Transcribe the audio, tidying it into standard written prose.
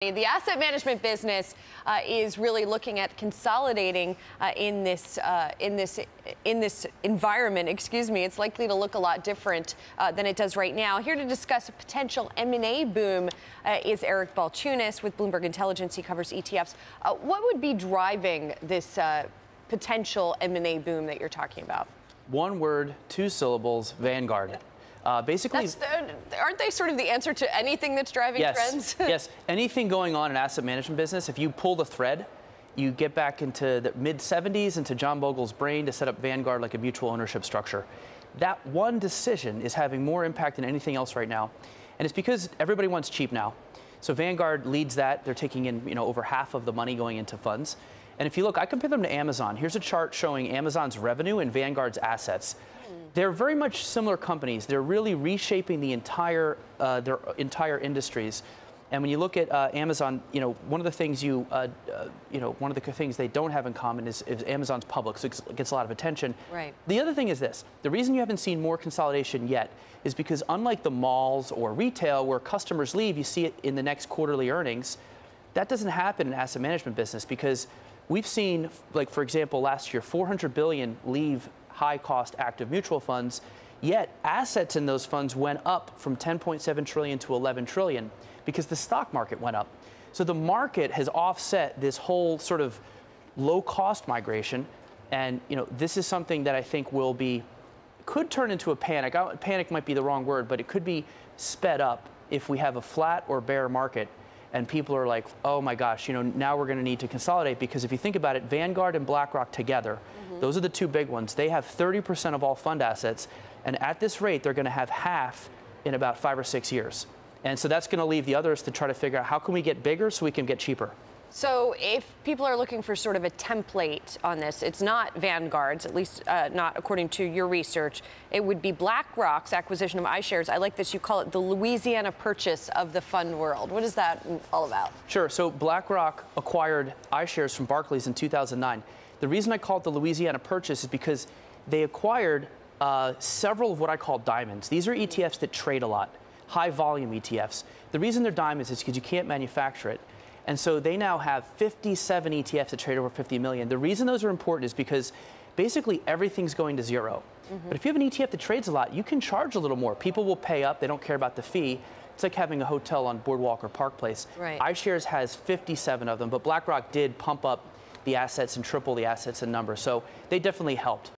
The asset management business is really looking at consolidating in this environment. Excuse me. It's likely to look a lot different than it does right now. Here to discuss a potential M&A boom is Eric Balchunas with Bloomberg Intelligence. He covers ETFs. What would be driving this potential M&A boom that you're talking about? One word, two syllables: Vanguard. Basically, aren't they sort of the answer to anything that's driving trends? Yes, anything going on in asset management business, if you pull the thread, you get back into the mid-'70s, into John Bogle's brain to set up Vanguard like a mutual ownership structure. That one decision is having more impact than anything else right now. And it's because everybody wants cheap now. So Vanguard leads that. They're taking in over half of the money going into funds. And if you look, I compare them to Amazon. Here's a chart showing Amazon's revenue and Vanguard's assets. They're very much similar companies. They're really reshaping the entire their entire industries. And when you look at Amazon, one of the things one of the things they don't have in common is Amazon's public, so it gets a lot of attention. Right. The other thing is this: the reason you haven't seen more consolidation yet is because, unlike the malls or retail, where customers leave, you see it in the next quarterly earnings. That doesn't happen in asset management business, because we've seen, like, for example, last year, $400 billion leave high-cost active mutual funds, yet assets in those funds went up from $10.7 trillion to $11 trillion because the stock market went up. So the market has offset this whole sort of low-cost migration, and this is something that I think could turn into a panic. Panic might be the wrong word, but it could be sped up if we have a flat or bear market. And people are like, oh my gosh, now we're going to need to consolidate, because if you think about it, Vanguard and BlackRock together, those are the two big ones. They have 30% of all fund assets, and at this rate, they're going to have half in about 5 or 6 years. And so that's going to leave the others to try to figure out, how can we get bigger so we can get cheaper? So if people are looking for sort of a template on this, it's not Vanguard's, at least not according to your research. It would be BlackRock's acquisition of iShares. I like this. You call it the Louisiana Purchase of the fund world. What is that all about? Sure. So BlackRock acquired iShares from Barclays in 2009. The reason I call it the Louisiana Purchase is because they acquired several of what I call diamonds. These are ETFs that trade a lot, high volume ETFs. The reason they're diamonds is because you can't manufacture it. And so they now have 57 ETFs that trade over 50 million. The reason those are important is because basically everything's going to zero. But if you have an ETF that trades a lot, you can charge a little more. People will pay up. They don't care about the fee. It's like having a hotel on Boardwalk or Park Place. Right. iShares has 57 of them, but BlackRock did pump up the assets and triple the assets in number. So they definitely helped.